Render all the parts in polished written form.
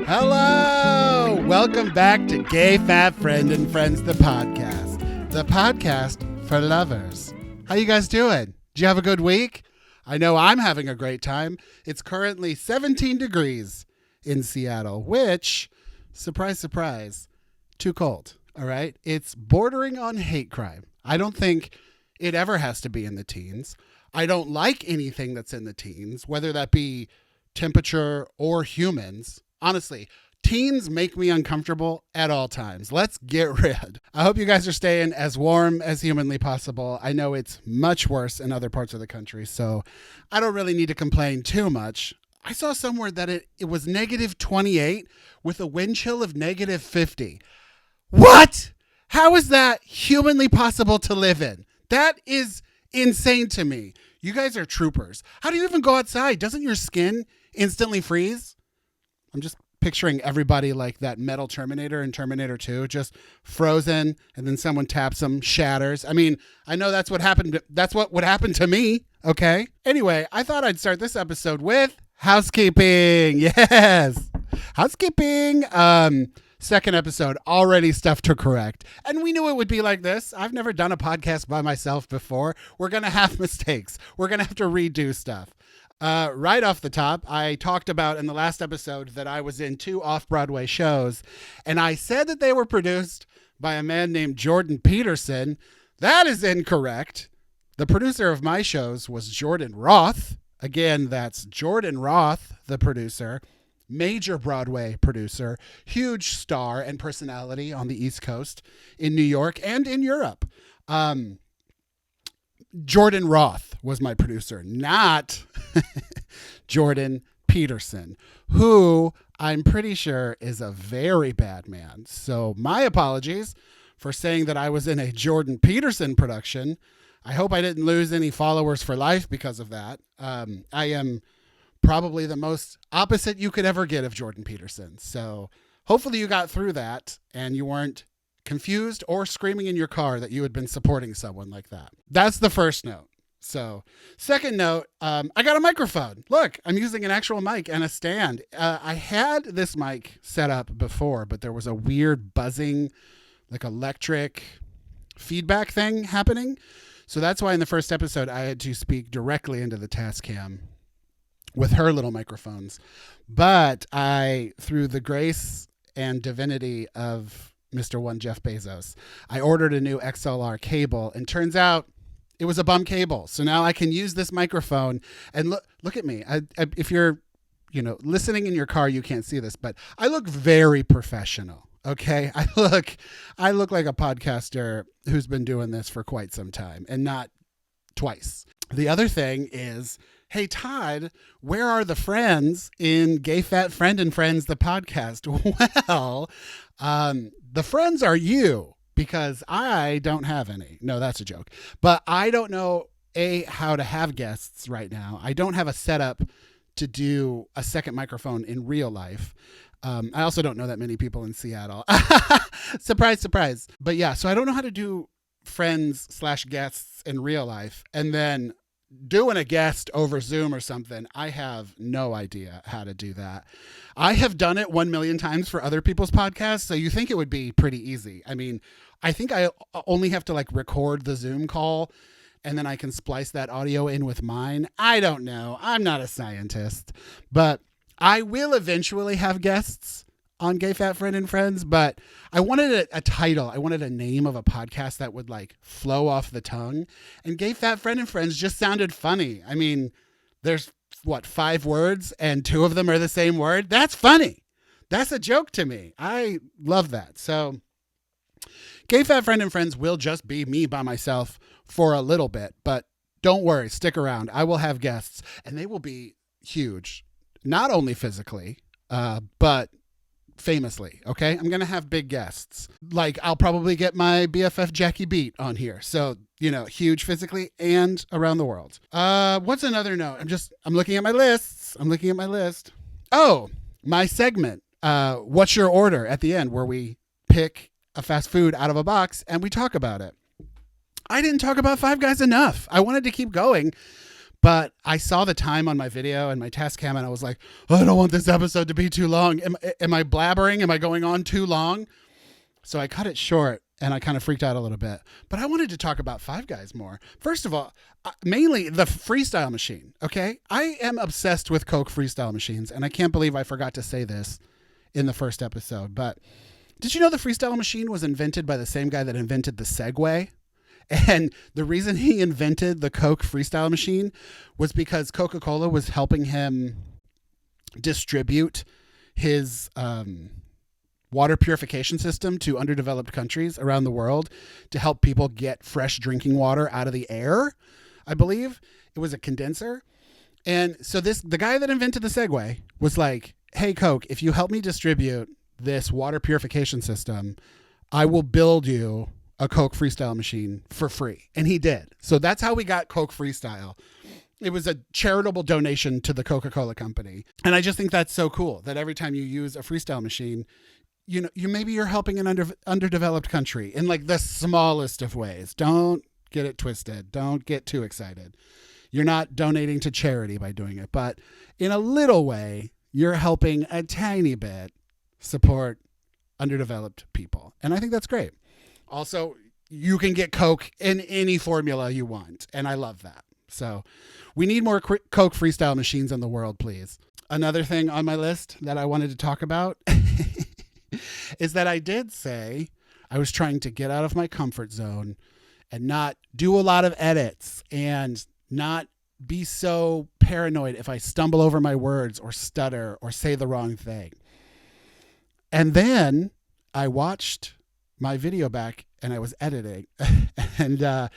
Hello! Welcome back to GayFatFriend and Friends, the podcast for lovers. How you guys doing? Did you have a good week? I know I'm having a great time. It's currently 17 degrees in Seattle, which, surprise, surprise, too cold, all right? It's bordering on hate crime. I don't think it ever has to be in the teens. I don't like anything that's in the teens, whether that be temperature or humans. Honestly, teens make me uncomfortable at all times. Let's get rid. I hope you guys are staying as warm as humanly possible. I know it's much worse in other parts of the country, so I don't really need to complain too much. I saw somewhere that it was negative 28 with a wind chill of negative 50. What? How is that humanly possible to live in? That is insane to me. You guys are troopers. How do you even go outside? Doesn't your skin instantly freeze? I'm just picturing everybody like that metal Terminator in Terminator 2, just frozen, and then someone taps them, shatters. I mean, I know that's what happened. That's what would happen to me. Okay. Anyway, I thought I'd start this episode with housekeeping. Yes. Housekeeping. Second episode, already stuff to correct. And we knew it would be like this. I've never done a podcast by myself before. We're going to have mistakes. We're going to have to redo stuff. Right off the top, I talked about in the last episode that I was in 2 off-Broadway shows, and I said that they were produced by a man named Jordan Peterson. That is incorrect. The producer of my shows was Jordan Roth. Again, that's Jordan Roth, the producer, major Broadway producer, huge star and personality on the East Coast, in New York and in Europe. Jordan Roth was my producer, not Jordan Peterson, who I'm pretty sure is a very bad man. So my apologies for saying that I was in a Jordan Peterson production. I hope I didn't lose any followers for life because of that. I am probably the most opposite you could ever get of Jordan Peterson. So hopefully you got through that and you weren't confused or screaming in your car that you had been supporting someone like that. That's the first note. So second note, I got a microphone. Look, I'm using an actual mic and a stand. I had this mic set up before, but there was a weird buzzing, like electric feedback thing happening. So that's why in the first episode, I had to speak directly into the Tascam with her little microphones. But through the grace and divinity of Mr. One Jeff Bezos, I ordered a new XLR cable, and turns out it was a bum cable. So now I can use this microphone, and look at me. If you're, listening in your car, you can't see this, but I look very professional. Okay. I look like a podcaster who's been doing this for quite some time, and not twice. The other thing is, hey, Todd, where are the friends in GayFatFriend and Friends, the podcast? Well, the friends are you, because I don't have any. No, that's a joke. But I don't know, how to have guests right now. I don't have a setup to do a second microphone in real life. I also don't know that many people in Seattle. Surprise, surprise. But yeah, so I don't know how to do friends/guests in real life. And then doing a guest over Zoom or something, I have no idea how to do that. I have done it 1 million times for other people's podcasts, so you think it would be pretty easy. I mean, I think I only have to record the Zoom call, and then I can splice that audio in with mine. I don't know. I'm not a scientist, but I will eventually have guests on GayFatFriend and Friends, but I wanted a title. I wanted a name of a podcast that would flow off the tongue. And GayFatFriend and Friends just sounded funny. I mean, there's 5 words and 2 of them are the same word. That's funny. That's a joke to me. I love that. So GayFatFriend and Friends will just be me by myself for a little bit, but don't worry, stick around. I will have guests, and they will be huge, not only physically, but famously. Okay. I'm going to have big guests. I'll probably get my BFF Jackie Beat on here. So, huge physically and around the world. What's another note? I'm looking at my lists. Oh, my segment. What's your order at the end, where we pick a fast food out of a box and we talk about it. I didn't talk about Five Guys enough. I wanted to keep going, But I saw the time on my video and my test cam, and I was like, I don't want this episode to be too long. Am I blabbering? Am I going on too long? So I cut it short, and I kind of freaked out a little bit. But I wanted to talk about Five Guys more. First of all, mainly the freestyle machine, okay? I am obsessed with Coke freestyle machines, and I can't believe I forgot to say this in the first episode. But did you know the freestyle machine was invented by the same guy that invented the Segway? And the reason he invented the Coke freestyle machine was because Coca-Cola was helping him distribute his water purification system to underdeveloped countries around the world to help people get fresh drinking water out of the air. I believe it was a condenser. And so the guy that invented the Segway was like, hey, Coke, if you help me distribute this water purification system, I will build you a Coke freestyle machine for free. And he did. So that's how we got Coke freestyle. It was a charitable donation to the Coca-Cola company. And I just think that's so cool that every time you use a freestyle machine, you're helping an underdeveloped country in like the smallest of ways. Don't get it twisted. Don't get too excited. You're not donating to charity by doing it, but in a little way, you're helping a tiny bit support underdeveloped people. And I think that's great. Also, you can get Coke in any formula you want, and I love that. So we need more Coke freestyle machines in the world, please. Another thing on my list that I wanted to talk about is that I did say I was trying to get out of my comfort zone and not do a lot of edits and not be so paranoid if I stumble over my words or stutter or say the wrong thing. And then I watched my video back and I was editing and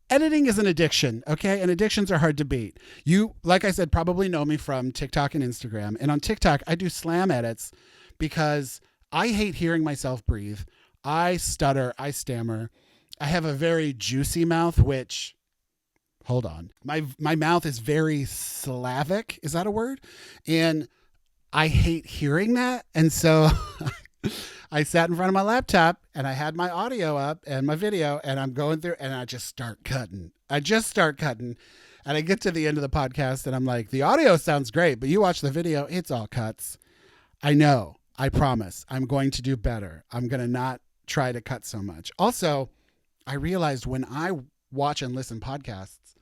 editing is an addiction. Okay. And addictions are hard to beat. You, like I said, probably know me from TikTok and Instagram. And on TikTok, I do slam edits because I hate hearing myself breathe. I stutter. I stammer. I have a very juicy mouth, which, hold on. My mouth is very Slavic. Is that a word? And I hate hearing that. And so I sat in front of my laptop and I had my audio up and my video and I'm going through and I just start cutting. And I get to the end of the podcast and I'm like, the audio sounds great, but you watch the video, it's all cuts. I know. I promise I'm going to do better. I'm going to not try to cut so much. Also, I realized when I watch and listen podcasts,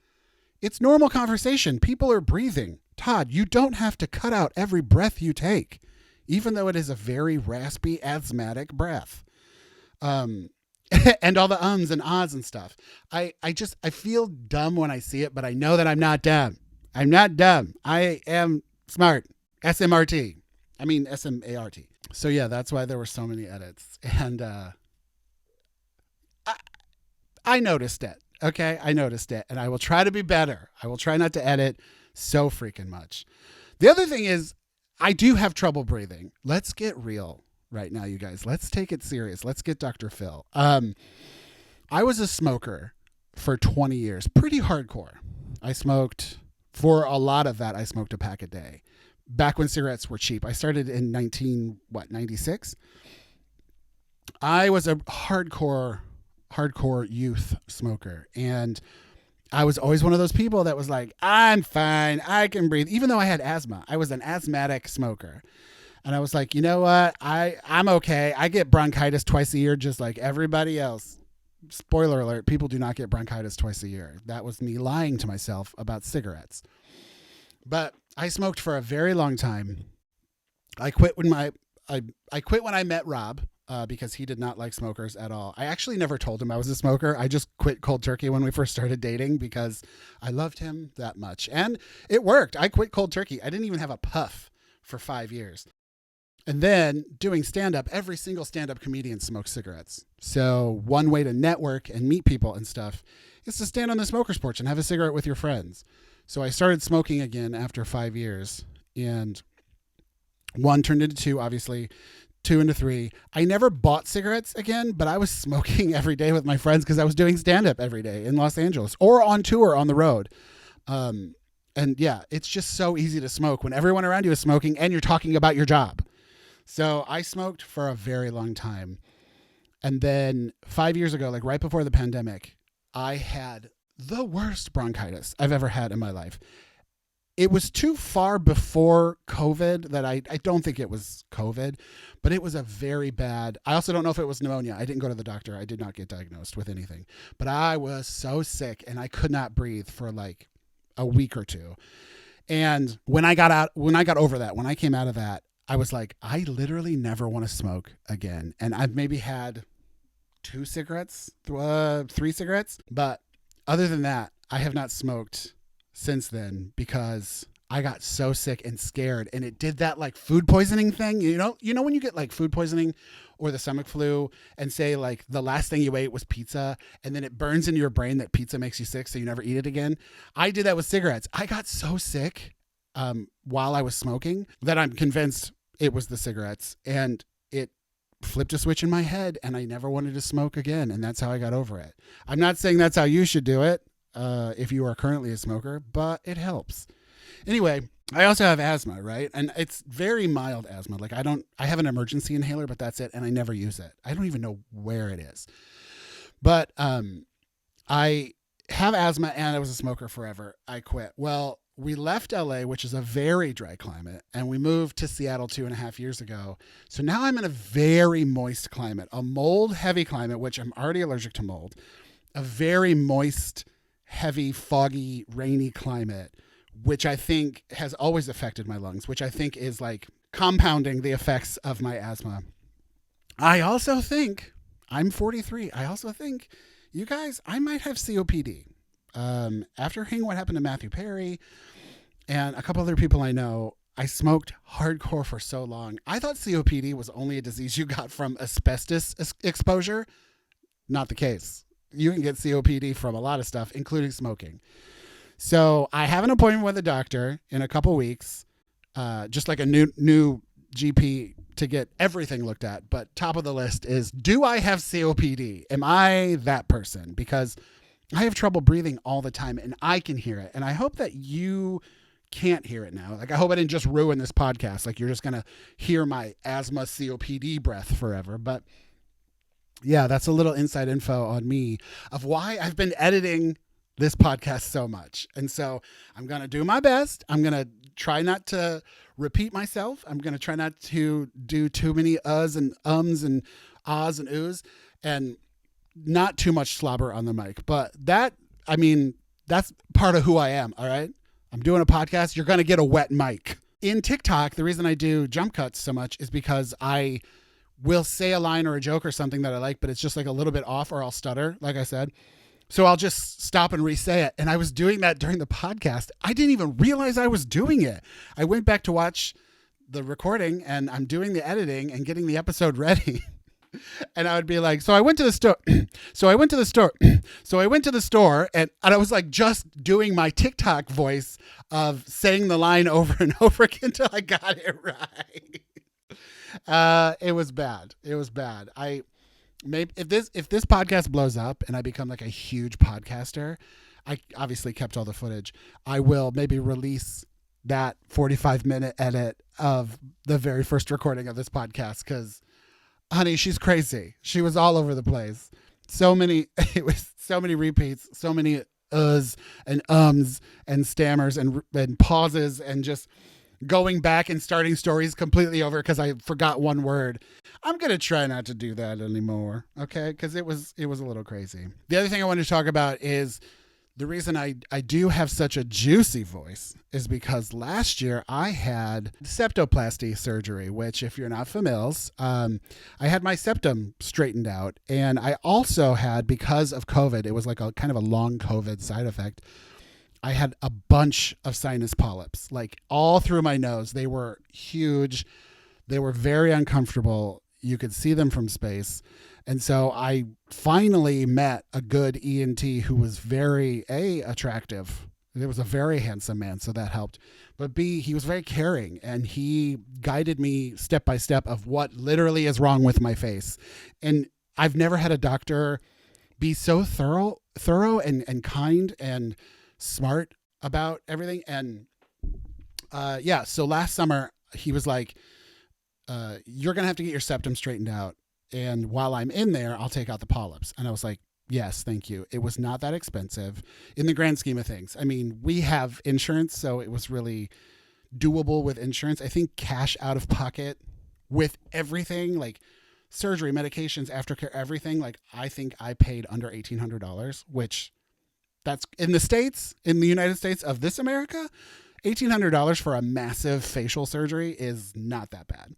it's normal conversation. People are breathing. Todd, you don't have to cut out every breath you take, even though it is a very raspy, asthmatic breath. And all the ums and ahs and stuff. I feel dumb when I see it, but I know that I'm not dumb. I'm not dumb. I am smart. SMRT. I mean, SMART. So yeah, that's why there were so many edits. And I noticed it. Okay, I noticed it. And I will try to be better. I will try not to edit so freaking much. The other thing is, I do have trouble breathing. Let's get real right now, you guys. Let's take it serious. Let's get Dr. Phil. I was a smoker for 20 years. Pretty hardcore. I smoked, for a lot of that, I smoked a pack a day. Back when cigarettes were cheap. I started in 96? I was a hardcore youth smoker. And I was always one of those people that was like, I'm fine. I can breathe. Even though I had asthma, I was an asthmatic smoker. And I was like, you know what? I'm okay. I get bronchitis twice a year, just like everybody else. Spoiler alert, people do not get bronchitis twice a year. That was me lying to myself about cigarettes. But I smoked for a very long time. I quit when I met Rob because he did not like smokers at all. I actually never told him I was a smoker. I just quit cold turkey when we first started dating because I loved him that much. And it worked. I quit cold turkey. I didn't even have a puff for 5 years. And then doing stand-up, every single stand-up comedian smokes cigarettes. So one way to network and meet people and stuff is to stand on the smoker's porch and have a cigarette with your friends. So I started smoking again after 5 years. And 1 turned into 2, obviously. 2 into 3. I never bought cigarettes again, but I was smoking every day with my friends because I was doing stand-up every day in Los Angeles or on tour on the road. And yeah, it's just so easy to smoke when everyone around you is smoking and you're talking about your job. So I smoked for a very long time. And then 5 years ago, like right before the pandemic, I had the worst bronchitis I've ever had in my life. It was too far before COVID that I don't think it was COVID, but it was a very bad. I also don't know if it was pneumonia. I didn't go to the doctor. I did not get diagnosed with anything, but I was so sick and I could not breathe for like a week or two. And when I got over that, when I came out of that, I was like, I literally never want to smoke again. And I've maybe had 2 cigarettes, 3 cigarettes, but other than that, I have not smoked since then because I got so sick and scared, and it did that like food poisoning thing. You know when you get like food poisoning or the stomach flu and say like the last thing you ate was pizza and then it burns into your brain that pizza makes you sick so you never eat it again. I did that with cigarettes. I got so sick while I was smoking that I'm convinced it was the cigarettes, and it flipped a switch in my head and I never wanted to smoke again, and that's how I got over it. I'm not saying that's how you should do it if you are currently a smoker, but it helps. Anyway, I also have asthma, right? And it's very mild asthma. Like I have an emergency inhaler, but that's it. And I never use it. I don't even know where it is. But I have asthma and I was a smoker forever. I quit. Well, we left LA, which is a very dry climate, and we moved to Seattle 2.5 years ago. So now I'm in a very moist climate, a mold heavy climate, which I'm already allergic to mold, a very moist, heavy, foggy, rainy climate, which I think has always affected my lungs, which I think is like compounding the effects of my asthma. I also think, I'm 43, I also think, you guys, I might have COPD. After hearing what happened to Matthew Perry and a couple other people I know, I smoked hardcore for so long. I thought COPD was only a disease you got from asbestos exposure. Not the case. You can get COPD from a lot of stuff, including smoking. So I have an appointment with a doctor in a couple weeks, just like a new GP to get everything looked at. But top of the list is, do I have COPD? Am I that person? Because I have trouble breathing all the time and I can hear it. And I hope that you can't hear it now. Like, I hope I didn't just ruin this podcast. Like, you're just going to hear my asthma COPD breath forever. But yeah, that's a little inside info on me of why I've been editing this podcast so much. And so I'm going to do my best. I'm going to try not to repeat myself. I'm going to try not to do too many uhs and ums and ahs and oohs, and not too much slobber on the mic. But that's part of who I am. All right. I'm doing a podcast. You're going to get a wet mic. In TikTok, the reason I do jump cuts so much is because I will say a line or a joke or something that I like, but it's just like a little bit off, or I'll stutter, like I said. So I'll just stop and re-say it. And I was doing that during the podcast. I didn't even realize I was doing it. I went back to watch the recording and I'm doing the editing and getting the episode ready. And I would be like, so I went to the store. So I went to the store. So I went to the store, and I was like just doing my TikTok voice of saying the line over and over again until I got it right. It was bad. It was bad. Maybe if this podcast blows up and I become like a huge podcaster, I obviously kept all the footage. I will maybe release that 45-minute edit of the very first recording of this podcast, because honey, she's crazy. She was all over the place. It was so many repeats, so many uhs and ums and stammers and pauses, and just going back and starting stories completely over because I forgot one word. I'm going to try not to do that anymore, okay? Because it was a little crazy. The other thing I wanted to talk about is the reason I do have such a juicy voice is because last year I had septoplasty surgery, which, if you're not familiar, I had my septum straightened out. And I also had, because of COVID, it was like a kind of a long COVID side effect, I had a bunch of sinus polyps, like all through my nose. They were huge. They were very uncomfortable. You could see them from space. And so I finally met a good ENT who was very, attractive. It was a very handsome man, so that helped. But B, he was very caring, and he guided me step by step of what literally is wrong with my face. And I've never had a doctor be so thorough and kind and smart about everything. And so last summer he was like, you're gonna have to get your septum straightened out, and while I'm in there I'll take out the polyps. And I was like, Yes, thank you. It was not that expensive in the grand scheme of things. I mean, we have insurance, so it was really doable with insurance. I think cash out of pocket with everything, like surgery, medications, aftercare, everything, like I think I paid under $1,800, which that's in the States, in the United States of this America, $1,800 for a massive facial surgery is not that bad.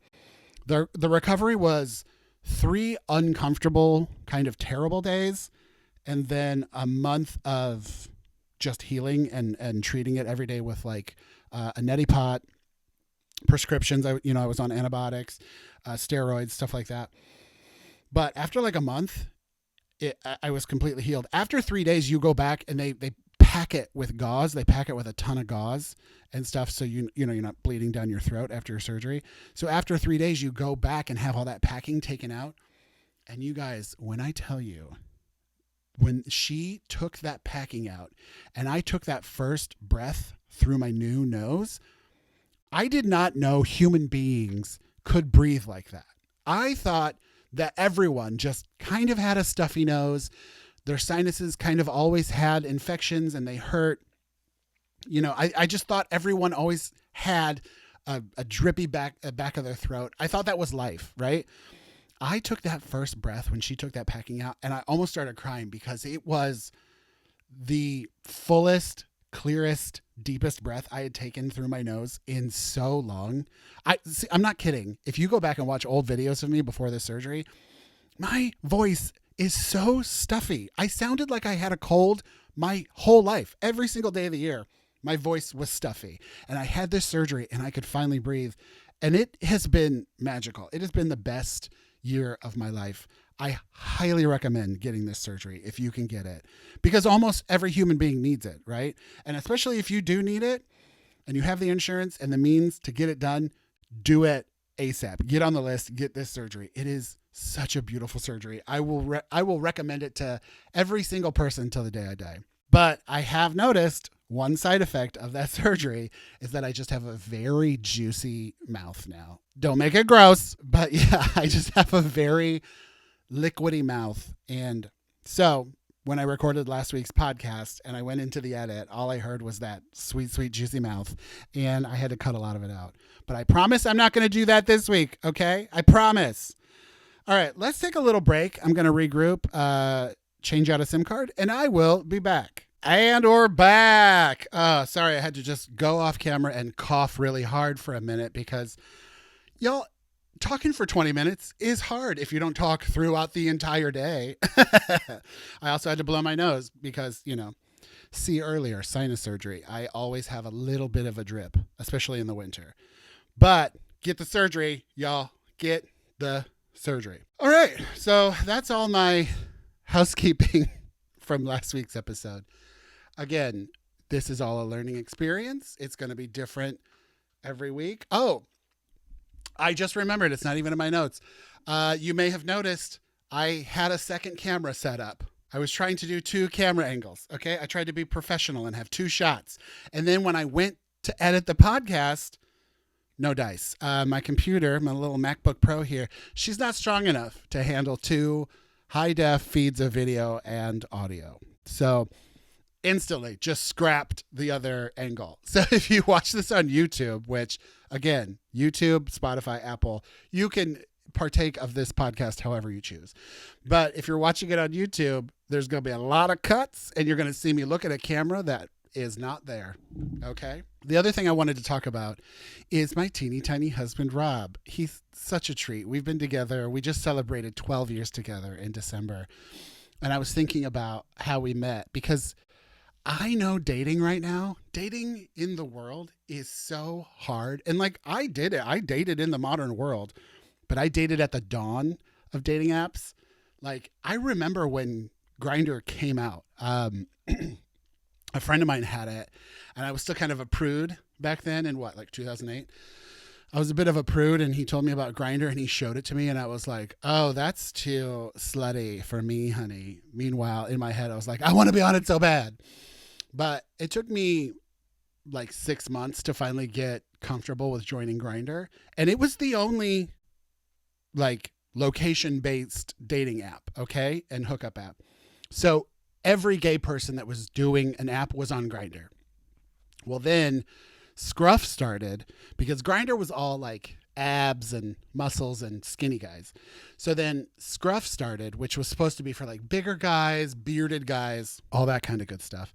The recovery was 3 uncomfortable, kind of terrible days, and then a month of just healing and treating it every day with like a neti pot, prescriptions. I was on antibiotics, steroids, stuff like that. But after like a month, I was completely healed. After 3 days, you go back and they pack it with gauze. They pack it with a ton of gauze and stuff, so you're not bleeding down your throat after your surgery. So after 3 days, you go back and have all that packing taken out. And you guys, when I tell you, when she took that packing out and I took that first breath through my new nose, I did not know human beings could breathe like that. I thought that everyone just kind of had a stuffy nose. Their sinuses kind of always had infections and they hurt. I just thought everyone always had a drippy back of their throat. I thought that was life, right? I took that first breath when she took that packing out and I almost started crying because it was the fullest, clearest, deepest breath I had taken through my nose in so long. I'm not kidding. If you go back and watch old videos of me before this surgery, my voice is so stuffy. I sounded like I had a cold my whole life. Every single day of the year, my voice was stuffy. And I had this surgery and I could finally breathe. And it has been magical. It has been the best year of my life. I highly recommend getting this surgery if you can get it, because almost every human being needs it, right? And especially if you do need it and you have the insurance and the means to get it done, do it ASAP. Get on the list, get this surgery. It is such a beautiful surgery. I will recommend it to every single person till the day I die. But I have noticed one side effect of that surgery is that I just have a very juicy mouth now. Don't make it gross, but yeah, I just have a very liquidy mouth. And so when I recorded last week's podcast and I went into the edit, all I heard was that sweet, sweet, juicy mouth. And I had to cut a lot of it out. But I promise I'm not going to do that this week, okay? I promise. All right, let's take a little break. I'm going to regroup, change out a SIM card, and I will be back. And we're back. Sorry, I had to just go off camera and cough really hard for a minute because, y'all, talking for 20 minutes is hard if you don't talk throughout the entire day. I also had to blow my nose because, see earlier, sinus surgery. I always have a little bit of a drip, especially in the winter. But get the surgery, y'all. Get the surgery. All right, so that's all my housekeeping from last week's episode. Again, this is all a learning experience. It's going to be different every week. Oh, I just remembered. It's not even in my notes. You may have noticed I had a second camera set up. I was trying to do 2 camera angles. Okay. I tried to be professional and have 2 shots. And then when I went to edit the podcast, no dice. My computer, my little MacBook Pro here, she's not strong enough to handle 2 high-def feeds of video and audio. So instantly just scrapped the other angle. So if you watch this on YouTube, which again, YouTube, Spotify, Apple, you can partake of this podcast however you choose. But if you're watching it on YouTube, there's going to be a lot of cuts and you're going to see me look at a camera that is not there. Okay. The other thing I wanted to talk about is my teeny tiny husband, Rob. He's such a treat. We've been together. We just celebrated 12 years together in December. And I was thinking about how we met because I know dating right now, dating in the world is so hard. And like I did it. I dated in the modern world, but I dated at the dawn of dating apps. Like I remember when Grindr came out, a friend of mine had it and I was still kind of a prude back then in like 2008. I was a bit of a prude and he told me about Grindr and he showed it to me and I was like, oh, that's too slutty for me, honey. Meanwhile, in my head, I was like, I want to be on it so bad. But it took me like 6 months to finally get comfortable with joining Grindr. And it was the only like location-based dating app, okay, and hookup app. So every gay person that was doing an app was on Grindr. Well, then Scruff started because Grindr was all like abs and muscles and skinny guys. So then Scruff started, which was supposed to be for like bigger guys, bearded guys, all that kind of good stuff.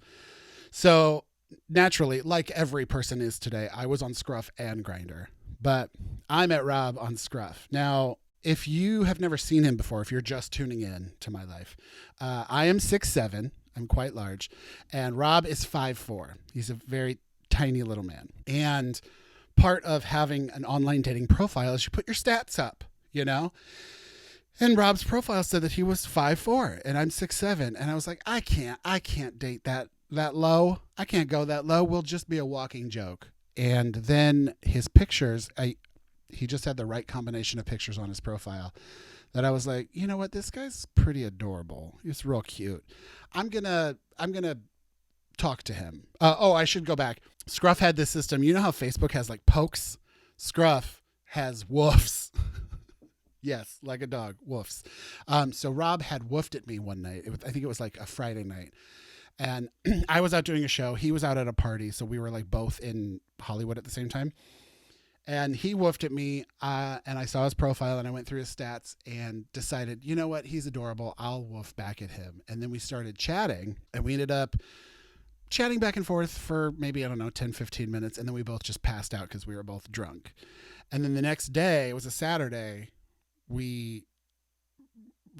So naturally, like every person is today, I was on Scruff and Grindr, but I met Rob on Scruff. Now, if you have never seen him before, if you're just tuning in to my life, I am 6'7". I'm quite large. And Rob is 5'4". He's a very tiny little man. And part of having an online dating profile is you put your stats up, you know? And Rob's profile said that he was 5'4", and I'm 6'7". And I was like, I can't date that low. I can't go that low. We'll just be a walking joke. And then his pictures, he just had the right combination of pictures on his profile that I was like, you know what? This guy's pretty adorable. He's real cute. I'm going to talk to him. I should go back. Scruff had this system. You know how Facebook has like pokes? Scruff has woofs. Yes, like a dog, woofs. So Rob had woofed at me one night. I think it was like a Friday night. And I was out doing a show. He was out at a party. So we were like both in Hollywood at the same time. And he woofed at me, and I saw his profile, and I went through his stats and decided, you know what? He's adorable. I'll woof back at him. And then we started chatting, and we ended up chatting back and forth for maybe, 10, 15 minutes. And then we both just passed out because we were both drunk. And then the next day, it was a Saturday, we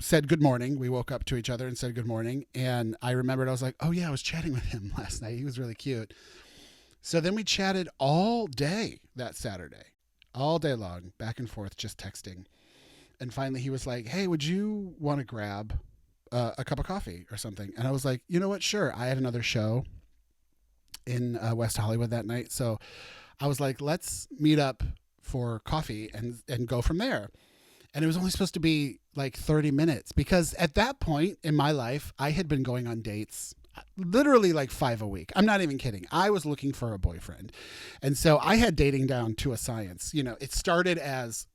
said good morning. We woke up to each other and said good morning. And I remembered, I was like, oh yeah, I was chatting with him last night. He was really cute. So then we chatted all day that Saturday, all day long, back and forth, just texting. And finally he was like, hey, would you want to grab a cup of coffee or something? And I was like, you know what? Sure. I had another show in West Hollywood that night. So I was like, let's meet up for coffee and go from there. And it was only supposed to be like 30 minutes because at that point in my life, I had been going on dates literally like 5 a week. I'm not even kidding. I was looking for a boyfriend. And so I had dating down to a science. You know, it started as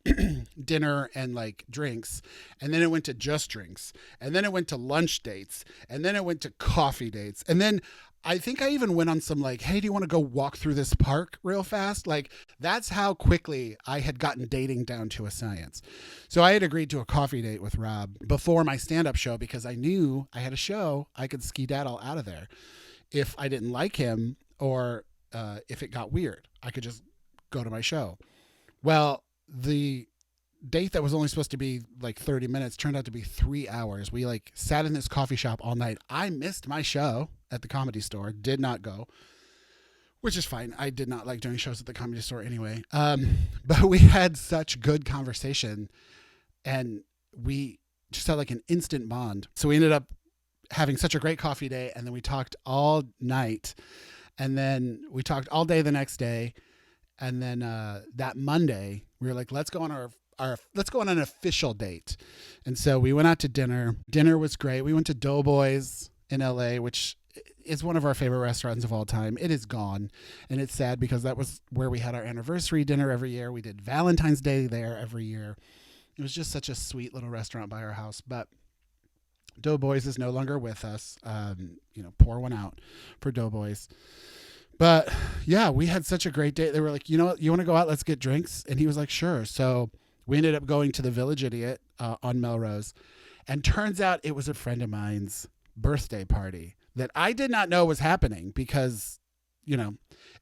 dinner and like drinks, and then it went to just drinks, and then it went to lunch dates, and then it went to coffee dates. And then I think I even went on some like, hey, do you want to go walk through this park real fast? Like that's how quickly I had gotten dating down to a science. So I had agreed to a coffee date with Rob before my stand-up show because I knew I had a show. I could skedaddle out of there if I didn't like him or if it got weird. I could just go to my show. Well, the date that was only supposed to be like 30 minutes turned out to be 3 hours. We like sat in this coffee shop all night. I missed my show at the Comedy Store, did not go, which is fine. I did not like doing shows at the Comedy Store anyway. But we had such good conversation and we just had like an instant bond. So we ended up having such a great coffee day, and then we talked all night, and then we talked all day the next day. And then that Monday we were like, let's go on let's go on an official date. And so we went out to dinner. Dinner was great. We went to Doughboys in LA, which is one of our favorite restaurants of all time. It is gone. And it's sad because that was where we had our anniversary dinner every year. We did Valentine's Day there every year. It was just such a sweet little restaurant by our house. But Doughboys is no longer with us. Pour one out for Doughboys. But yeah, we had such a great day. They were like, you know what? You want to go out? Let's get drinks. And he was like, sure. So we ended up going to the Village Idiot on Melrose. And turns out it was a friend of mine's birthday party that I did not know was happening because,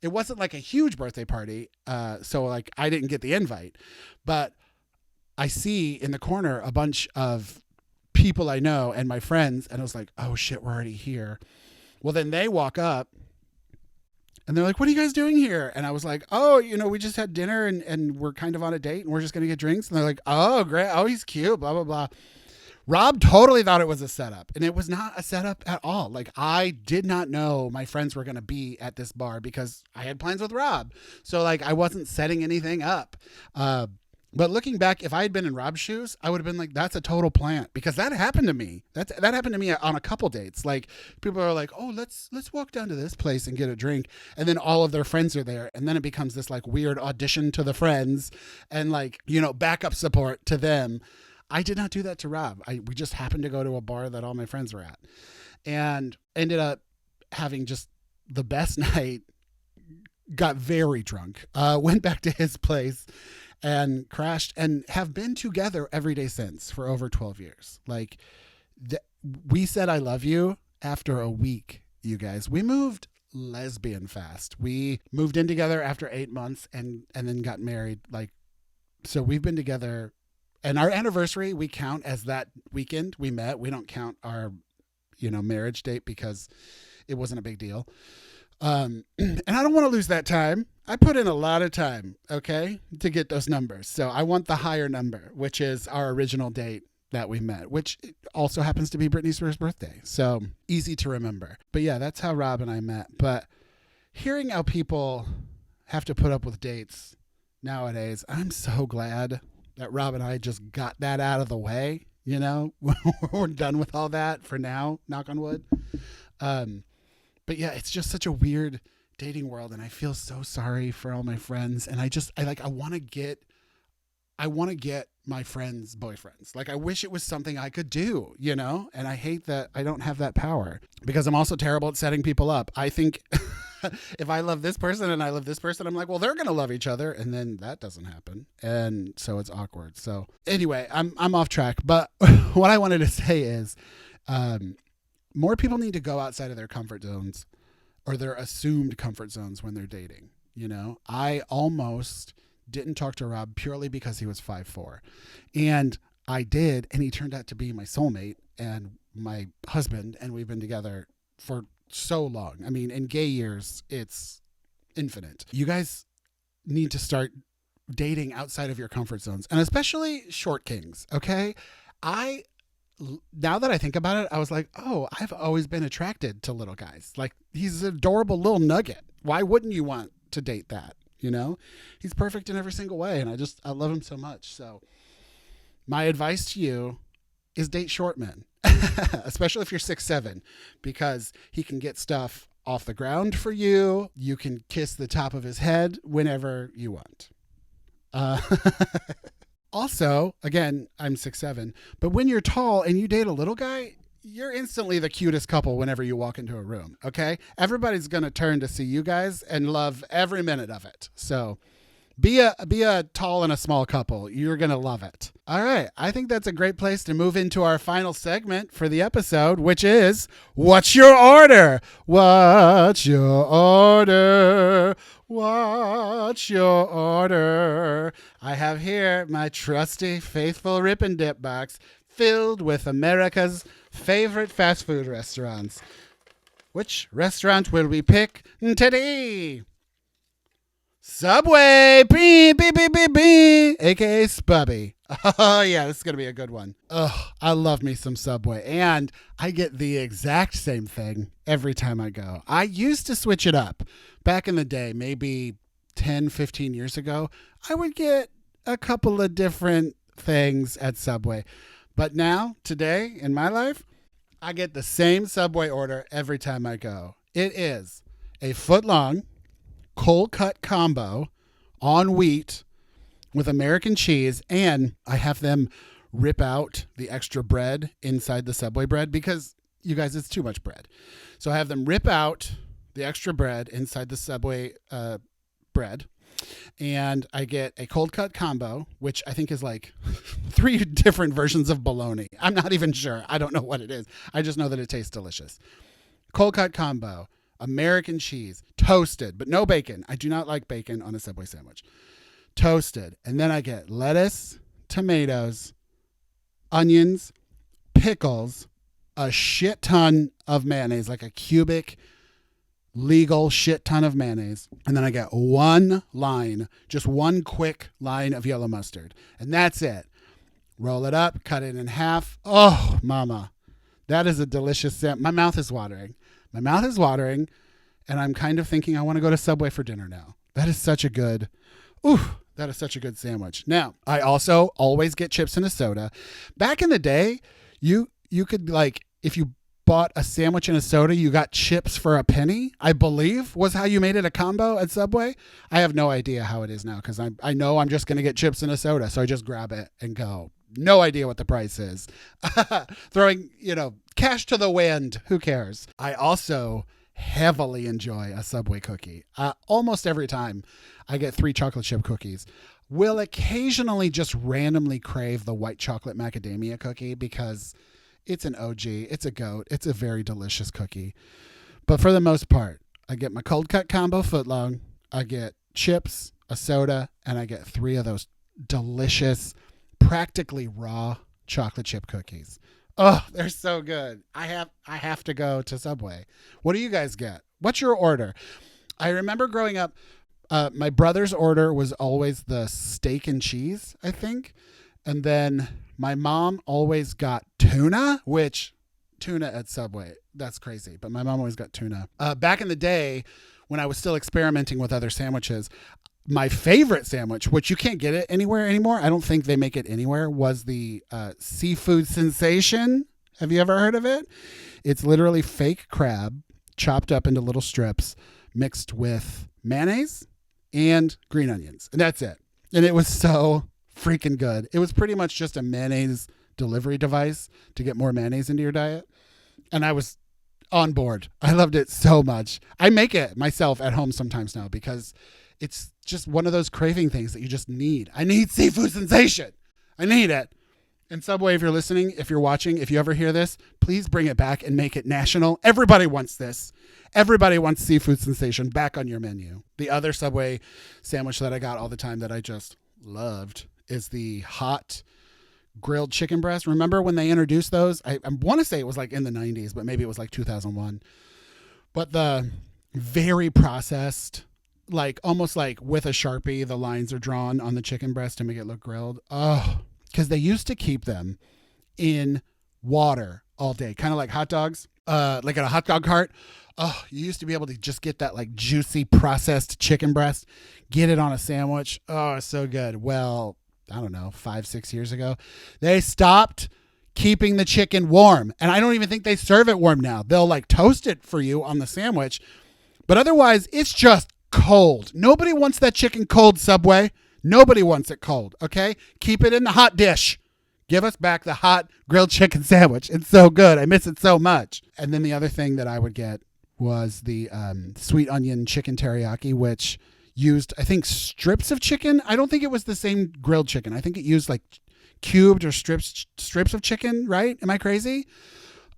it wasn't like a huge birthday party. So like I didn't get the invite. But I see in the corner a bunch of people I know and my friends. And I was like, oh shit, we're already here. Well, then they walk up. And they're like, what are you guys doing here? And I was like, oh, we just had dinner and we're kind of on a date and we're just going to get drinks. And they're like, oh, great. Oh, he's cute, blah, blah, blah. Rob totally thought it was a setup, and it was not a setup at all. Like I did not know my friends were going to be at this bar because I had plans with Rob. So like I wasn't setting anything up. But looking back, if I had been in Rob's shoes, I would have been like, that's a total plant, because that happened to me. That happened to me on a couple dates. Like people are like, oh, let's walk down to this place and get a drink. And then all of their friends are there. And then it becomes this like weird audition to the friends and like, backup support to them. I did not do that to Rob. We just happened to go to a bar that all my friends were at and ended up having just the best night, got very drunk, went back to his place and crashed, and have been together every day since for over 12 years. Like, we said I love you after a week, you guys. We moved lesbian fast. We moved in together after 8 months and then got married. Like, so we've been together, and our anniversary we count as that weekend we met. We don't count our, marriage date because it wasn't a big deal. And I don't want to lose that time. I put in a lot of time, okay, to get those numbers. So I want the higher number, which is our original date that we met, which also happens to be Brittany's first birthday. So easy to remember. But yeah, that's how Rob and I met. But hearing how people have to put up with dates nowadays, I'm so glad that Rob and I just got that out of the way. We're done with all that for now, knock on wood. But yeah, it's just such a weird dating world, and I feel so sorry for all my friends. And I want to get my friends' boyfriends. Like, I wish it was something I could do, and I hate that I don't have that power because I'm also terrible at setting people up. I think if I love this person and I love this person, I'm like, well, they're going to love each other. And then that doesn't happen. And so it's awkward. So anyway, I'm off track. But what I wanted to say is, more people need to go outside of their comfort zones or their assumed comfort zones when they're dating. I almost didn't talk to Rob purely because he was 5'4", and I did. And he turned out to be my soulmate and my husband. And we've been together for so long. I mean, in gay years, it's infinite. You guys need to start dating outside of your comfort zones, and especially short kings. Okay. Now that I think about it, I was like, oh, I've always been attracted to little guys. Like, he's an adorable little nugget. Why wouldn't you want to date that? He's perfect in every single way. And I love him so much. So my advice to you is date short men, especially if you're 6'7", because he can get stuff off the ground for you. You can kiss the top of his head whenever you want. Also, again, I'm 6'7", but when you're tall and you date a little guy, you're instantly the cutest couple whenever you walk into a room, okay? Everybody's going to turn to see you guys and love every minute of it. So be a tall and a small couple. You're going to love it. All right. I think that's a great place to move into our final segment for the episode, which is, what's your order? What's your order? What's your order? I have here my trusty, faithful Rip and Dip box filled with America's favorite fast food restaurants. Which restaurant will we pick today? Subway, beep, beep, beep, beep, beep, aka Spubby. Oh yeah, this is gonna be a good one. Oh, I love me some Subway, and I get the exact same thing every time I go. I used to switch it up. Back in the day, maybe 10, 15 years ago, I would get a couple of different things at Subway. But now, today, in my life, I get the same Subway order every time I go. It is a foot-long, cold-cut combo on wheat with American cheese, and I have them rip out the extra bread inside the Subway bread because, you guys, it's too much bread. So I have them rip out the extra bread inside the Subway bread, and I get a cold-cut combo, which I think is like 3 different versions of bologna. I'm not even sure. I don't know what it is. I just know that it tastes delicious. Cold-cut combo, American cheese, toasted, but no bacon. I do not like bacon on a Subway sandwich. Toasted. And then I get lettuce, tomatoes, onions, pickles, a shit ton of mayonnaise, like a cubic legal shit ton of mayonnaise. And then I get just one quick line of yellow mustard. And that's it. Roll it up, cut it in half. Oh, mama. That is a delicious sandwich. My mouth is watering. And I'm kind of thinking I want to go to Subway for dinner now. That is such a good sandwich. Now, I also always get chips and a soda. Back in the day, you could, like, if you bought a sandwich and a soda, you got chips for a penny, I believe was how you made it a combo at Subway. I have no idea how it is now because I know I'm just going to get chips and a soda. So I just grab it and go. no idea what the price is. Throwing, cash to the wind. Who cares? I also heavily enjoy a Subway cookie. Almost every time I get 3 chocolate chip cookies. Will occasionally just randomly crave the white chocolate macadamia cookie because it's an OG. It's a goat. It's a very delicious cookie. But for the most part, I get my cold cut combo footlong. I get chips, a soda, and I get 3 of those delicious, practically raw chocolate chip cookies. Oh, they're so good. I have to go to Subway. What do you guys get? What's your order? I remember growing up, my brother's order was always the steak and cheese, I think. And then my mom always got tuna, which tuna at Subway, that's crazy. But my mom always got tuna. Back in the day, when I was still experimenting with other sandwiches, my favorite sandwich, which you can't get it anywhere anymore, I don't think they make it anywhere, was the seafood sensation. Have you ever heard of it? It's literally fake crab chopped up into little strips mixed with mayonnaise and green onions. And that's it. And it was so freaking good. It was pretty much just a mayonnaise delivery device to get more mayonnaise into your diet. And I was on board. I loved it so much. I make it myself at home sometimes now because it's just one of those craving things that you just need. I need seafood sensation. I need it. And Subway, if you're listening, if you're watching, if you ever hear this, please bring it back and make it national. Everybody wants this. Everybody wants seafood sensation back on your menu. The other Subway sandwich that I got all the time that I just loved is the hot grilled chicken breast. Remember when they introduced those? I want to say it was like in the 90s, but maybe it was like 2001. But the very processed, like almost like with a Sharpie, the lines are drawn on the chicken breast to make it look grilled. Oh, because they used to keep them in water all day, kind of like hot dogs, like at a hot dog cart. Oh, you used to be able to just get that like juicy processed chicken breast, get it on a sandwich. Oh, so good. Well, I don't know, 5-6 years ago, they stopped keeping the chicken warm. And I don't even think they serve it warm now. They'll like toast it for you on the sandwich. But otherwise, it's just cold. Nobody wants that chicken cold, Subway. Nobody wants it cold, okay? Keep it in the hot dish. Give us back the hot grilled chicken sandwich. It's so good. I miss it so much. And then the other thing that I would get was the sweet onion chicken teriyaki, which used, I think, strips of chicken. I don't think it was the same grilled chicken. I think it used like cubed or strips of chicken, right? Am I crazy?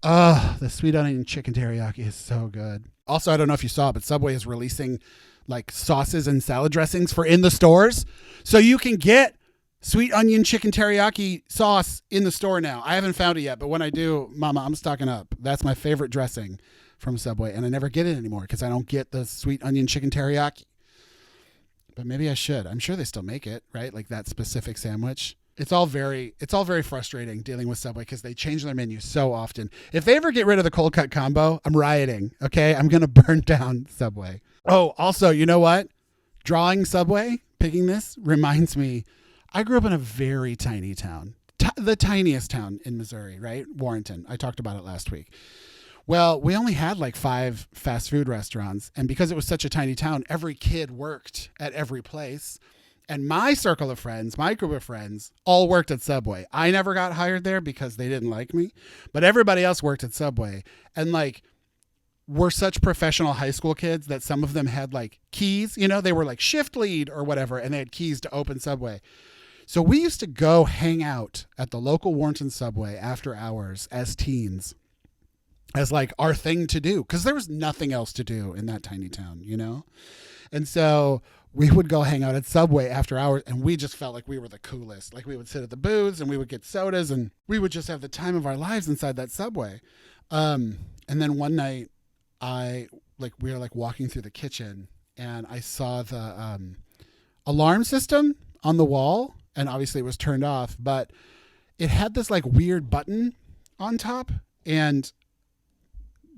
The sweet onion chicken teriyaki is so good. Also, I don't know if you saw, but Subway is releasing like sauces and salad dressings for in the stores. So you can get sweet onion chicken teriyaki sauce in the store now. I haven't found it yet, but when I do, Mama, I'm stocking up. That's my favorite dressing from Subway, and I never get it anymore because I don't get the sweet onion chicken teriyaki. But maybe I should. I'm sure they still make it, right? Like that specific sandwich. It's all very frustrating dealing with Subway because they change their menu so often. If they ever get rid of the cold cut combo, I'm rioting. Okay, I'm gonna burn down Subway. Oh, also, you know what? Drawing Subway, picking this reminds me. I grew up in a very tiny town, the tiniest town in Missouri, right? Warrenton. I talked about it last week. Well, we only had like 5 fast food restaurants, and because it was such a tiny town, every kid worked at every place. And my circle of friends, my group of friends, all worked at Subway. I never got hired there because they didn't like me, but everybody else worked at Subway. And like, we're such professional high school kids that some of them had like keys, they were like shift lead or whatever, and they had keys to open Subway. So we used to go hang out at the local Warrenton Subway after hours as teens as like our thing to do because there was nothing else to do in that tiny town, And so we would go hang out at Subway after hours, and we just felt like we were the coolest. Like we would sit at the booths and we would get sodas and we would just have the time of our lives inside that Subway. And then one night we were like walking through the kitchen and I saw the alarm system on the wall, and obviously it was turned off, but it had this like weird button on top. And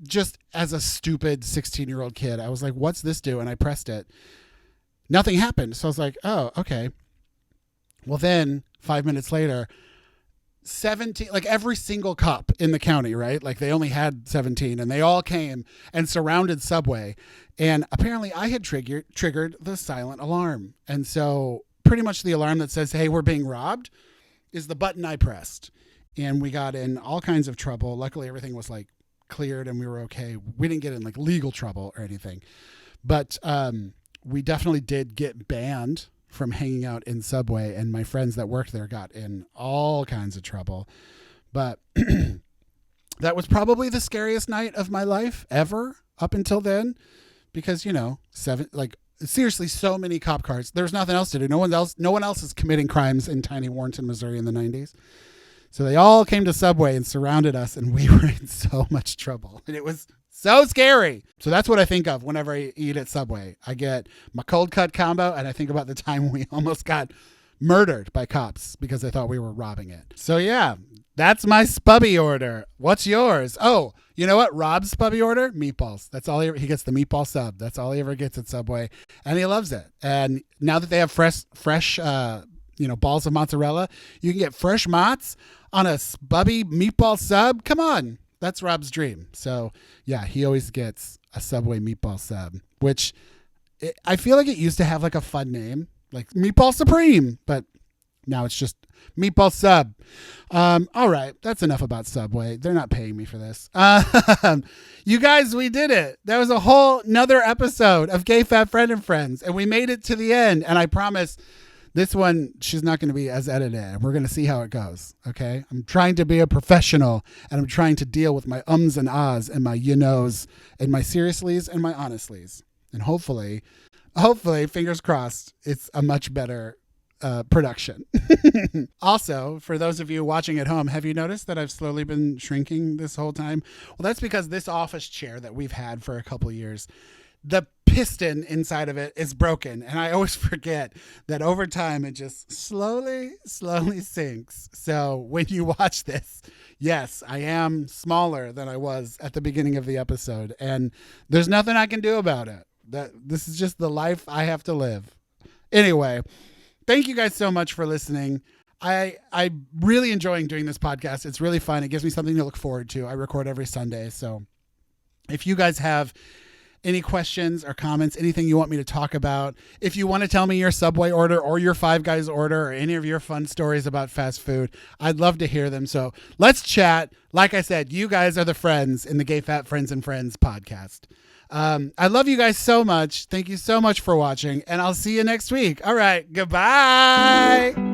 just as a stupid 16-year-old kid, I was like, what's this do? And I pressed it. Nothing happened. So I was like, oh, okay. Well, then 5 minutes later, 17, like every single cop in the county, right? Like they only had 17 and they all came and surrounded Subway. And apparently I had triggered the silent alarm. And so pretty much the alarm that says, hey, we're being robbed, is the button I pressed. And we got in all kinds of trouble. Luckily, everything was like cleared and we were okay. We didn't get in like legal trouble or anything. But we definitely did get banned from hanging out in Subway. And my friends that worked there got in all kinds of trouble. But that was probably the scariest night of my life ever up until then. Because, you know, seriously, so many cop cars. There's nothing else to do. No one else is committing crimes in tiny Warrenton, Missouri in the 90s. So they all came to Subway and surrounded us, and we were in so much trouble. And it was so scary. So that's what I think of whenever I eat at Subway. I get my cold cut combo, and I think about the time we almost got murdered by cops because they thought we were robbing it. So yeah, that's my Spubby order. What's yours? Oh, you know what? Rob's Spubby order? Meatballs. That's all he gets, the meatball sub. That's all he ever gets at Subway, and he loves it. And now that they have fresh balls of mozzarella, you can get fresh mozz on a Spubby meatball sub. Come on. That's Rob's dream. So yeah, he always gets a Subway meatball sub, which I feel like it used to have like a fun name, like Meatball Supreme, but now it's just meatball sub. All right, that's enough about Subway. They're not paying me for this. You guys, we did it. That was a whole another episode of Gay Fat Friend and Friends, and we made it to the end. And I promise this one, she's not going to be as edited. We're going to see how it goes. Okay, I'm trying to be a professional, and I'm trying to deal with my ums and ahs and my you knows and my seriouslys and my honestlys, and hopefully, fingers crossed, it's a much better production. Also, for those of you watching at home, have you noticed that I've slowly been shrinking this whole time? Well, that's because this office chair that we've had for a couple of years, the piston inside of it is broken. And I always forget that over time, it just slowly sinks. So when you watch this, yes, I am smaller than I was at the beginning of the episode. And there's nothing I can do about it. This is just the life I have to live. Anyway, thank you guys so much for listening. I'm really enjoying doing this podcast. It's really fun. It gives me something to look forward to. I record every Sunday. So if you guys have any questions or comments, anything you want me to talk about, if you want to tell me your Subway order or your Five Guys order or any of your fun stories about fast food, I'd love to hear them. So let's chat. Like I said, you guys are the friends in the Gay Fat Friends and Friends podcast. I love you guys so much. Thank you so much for watching, and I'll see you next week. All right. Goodbye.